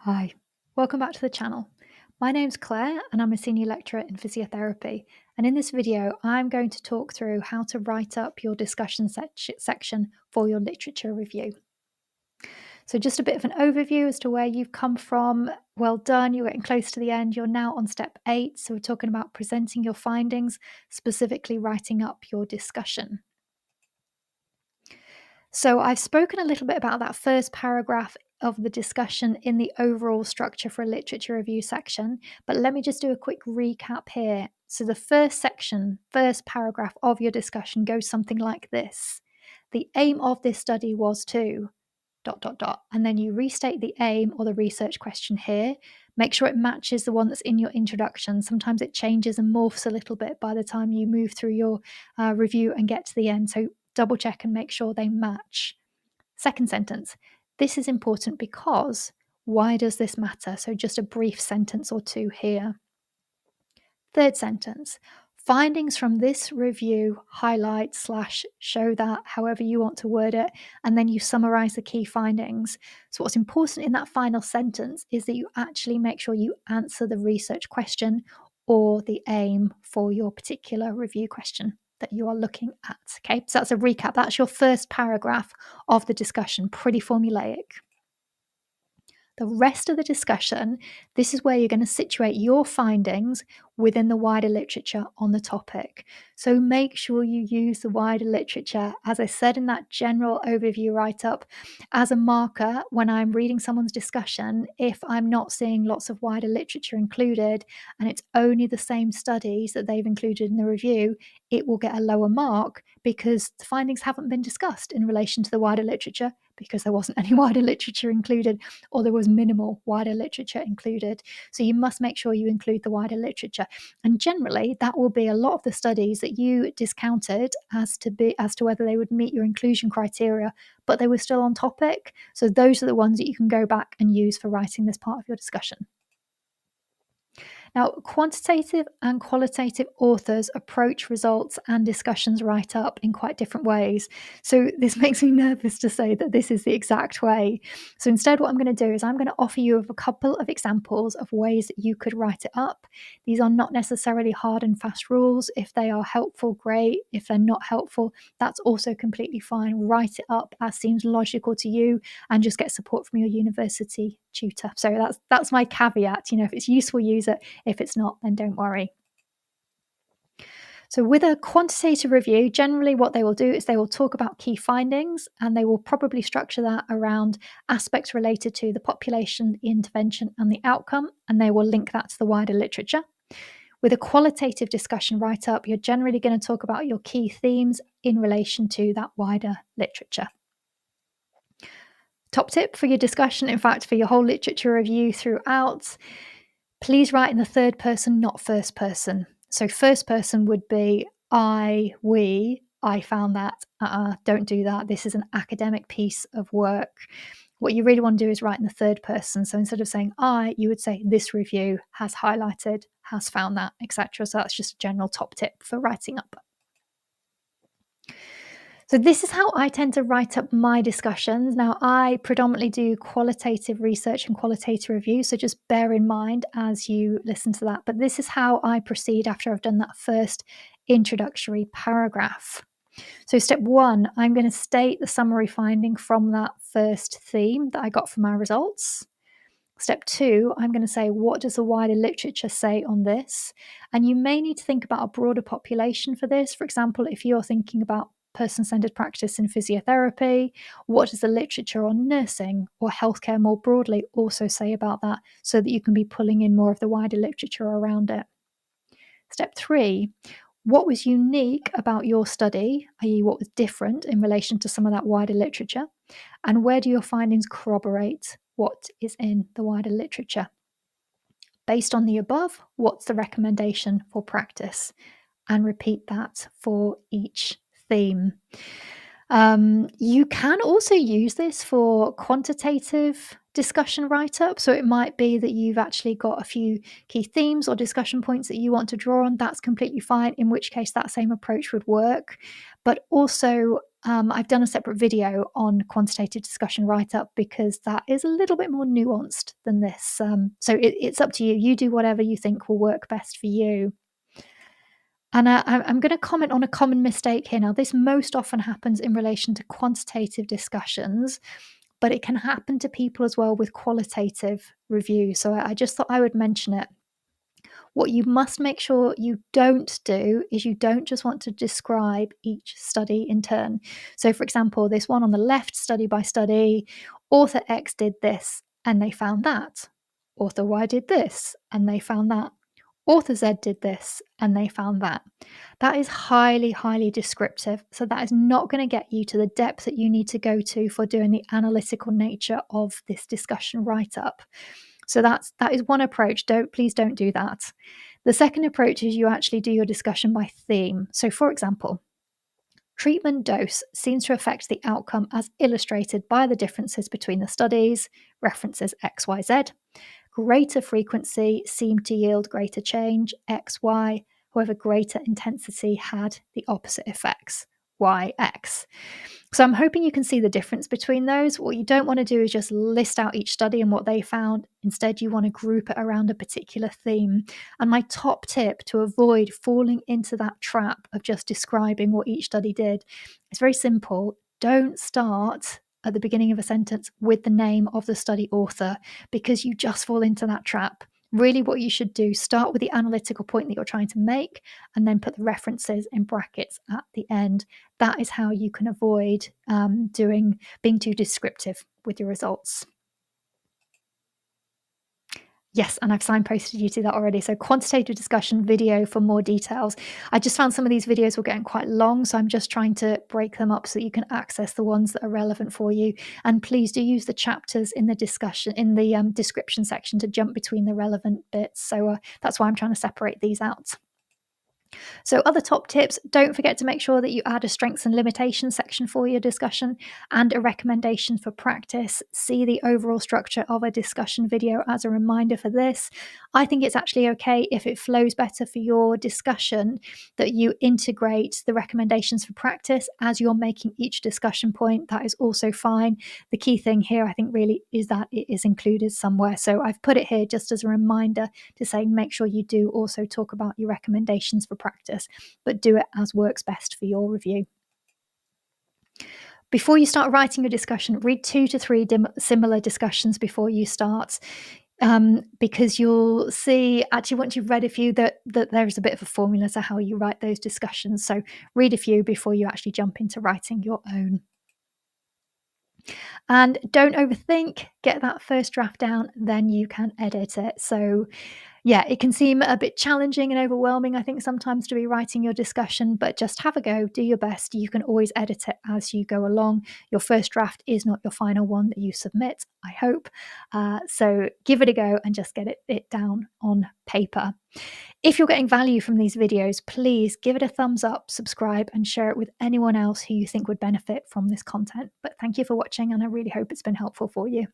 Hi, welcome back to the channel. My name's Claire and I'm a senior lecturer in physiotherapy. And in this video, I'm going to talk through how to write up your discussion section for your literature review. So, just a bit of an overview as to where you've come from. Well done, you're getting close to the end. You're now on step 8. So, we're talking about presenting your findings, specifically writing up your discussion. So, I've spoken a little bit about that first paragraph of the discussion in the overall structure for a literature review section, but let me just do a quick recap here. So, the first section, first paragraph of your discussion goes something like this: the aim of this study was to dot dot dot, and then you restate the aim or the research question here. Make sure it matches the one that's in your introduction. Sometimes it changes and morphs a little bit by the time you move through your review and get to the end. So double check and make sure they match. Second sentence: this is important because why does this matter? So just a brief sentence or two here. Third sentence: findings from this review highlight slash show that, however you want to word it, and then you summarize the key findings. So, what's important in that final sentence is that you actually make sure you answer the research question or the aim for your particular review question that you are looking at. Okay, so that's a recap. That's your first paragraph of the discussion, pretty formulaic. The rest of the discussion, this is where you're going to situate your findings within the wider literature on the topic. So make sure you use the wider literature, as I said in that general overview write up, as a marker when I'm reading someone's discussion. If I'm not seeing lots of wider literature included and it's only the same studies that they've included in the review, it will get a lower mark because the findings haven't been discussed in relation to the wider literature because there wasn't any wider literature included, or there was minimal wider literature included. So you must make sure you include the wider literature. And generally, that will be a lot of the studies that you discounted as to whether they would meet your inclusion criteria, but they were still on topic. So those are the ones that you can go back and use for writing this part of your discussion. Now, quantitative and qualitative authors approach results and discussions write up in quite different ways. So, this makes me nervous to say that this is the exact way. So, instead, what I'm going to do is I'm going to offer you a couple of examples of ways that you could write it up. These are not necessarily hard and fast rules. If they are helpful, great. If they're not helpful, that's also completely fine. Write it up as seems logical to you and just get support from your university tutor. So that's my caveat. If it's useful, use it. If it's not, then don't worry. So, with a quantitative review, generally what they will do is they will talk about key findings and they will probably structure that around aspects related to the population, the intervention, and the outcome, and they will link that to the wider literature. With a qualitative discussion write up, you're generally going to talk about your key themes in relation to that wider literature. Top tip for your discussion, in fact, for your whole literature review throughout: please write in the third person, not first person. So first person would be I, we, I found that. Don't do that. This is an academic piece of work. What you really want to do is write in the third person. So instead of saying I, you would say this review has highlighted, has found that, etc. So that's just a general top tip for writing up. So this is how I tend to write up my discussions. Now, I predominantly do qualitative research and qualitative review, so just bear in mind as you listen to that. But this is how I proceed after I've done that first introductory paragraph. So step 1, I'm going to state the summary finding from that first theme that I got from our results. Step 2, I'm going to say, what does the wider literature say on this? And you may need to think about a broader population for this. For example, if you're thinking about person-centered practice in physiotherapy, what does the literature on nursing or healthcare more broadly also say about that, so that you can be pulling in more of the wider literature around it? Step 3, what was unique about your study, i.e. what was different in relation to some of that wider literature? And where do your findings corroborate what is in the wider literature? Based on the above, what's the recommendation for practice? And repeat that for each theme. You can also use this for quantitative discussion write-up. So it might be that you've actually got a few key themes or discussion points that you want to draw on. That's completely fine, in which case that same approach would work. But also, I've done a separate video on quantitative discussion write-up because that is a little bit more nuanced than this. So it's up to you. You do whatever you think will work best for you. And I'm going to comment on a common mistake here. Now, this most often happens in relation to quantitative discussions, but it can happen to people as well with qualitative review. So I just thought I would mention it. What you must make sure you don't do is you don't just want to describe each study in turn. So, for example, this one on the left, study by study, author X did this and they found that. Author Y did this and they found that. Author Z did this and they found that. That is highly, highly descriptive. So, that is not going to get you to the depth that you need to go to for doing the analytical nature of this discussion write up. So that is one approach. Please don't do that. The second approach is you actually do your discussion by theme. So for example, treatment dose seems to affect the outcome as illustrated by the differences between the studies, references XYZ. Greater frequency seemed to yield greater change, XY. However, greater intensity had the opposite effects, YX. So I'm hoping you can see the difference between those. What you don't want to do is just list out each study and what they found. Instead, you want to group it around a particular theme. And my top tip to avoid falling into that trap of just describing what each study did is very simple. Don't start at the beginning of a sentence with the name of the study author because you just fall into that trap. Really, what you should do, start with the analytical point that you're trying to make and then put the references in brackets at the end. That is how you can avoid being too descriptive with your results. Yes, and I've signposted you to that already. So quantitative discussion video for more details. I just found some of these videos were getting quite long, so I'm just trying to break them up so you can access the ones that are relevant for you. And please do use the chapters in the discussion in the description section to jump between the relevant bits. So that's why I'm trying to separate these out. So, other top tips, don't forget to make sure that you add a strengths and limitations section for your discussion and a recommendation for practice. See the overall structure of a discussion video as a reminder for this. I think it's actually okay if it flows better for your discussion that you integrate the recommendations for practice as you're making each discussion point. That is also fine. The key thing here, I think, really is that it is included somewhere. So, I've put it here just as a reminder to say make sure you do also talk about your recommendations for practice, but do it as works best for your review. Before you start writing your discussion, read 2 to 3 similar discussions before you start, because you'll see actually once you've read a few that there's a bit of a formula to how you write those discussions. So read a few before you actually jump into writing your own. And don't overthink, get that first draft down, then you can edit it. So yeah, it can seem a bit challenging and overwhelming, I think, sometimes to be writing your discussion, but just have a go, do your best. You can always edit it as you go along. Your first draft is not your final one that you submit, I hope. So give it a go and just get it down on paper. If you're getting value from these videos, please give it a thumbs up, subscribe, and share it with anyone else who you think would benefit from this content. But thank you for watching, and I really hope it's been helpful for you.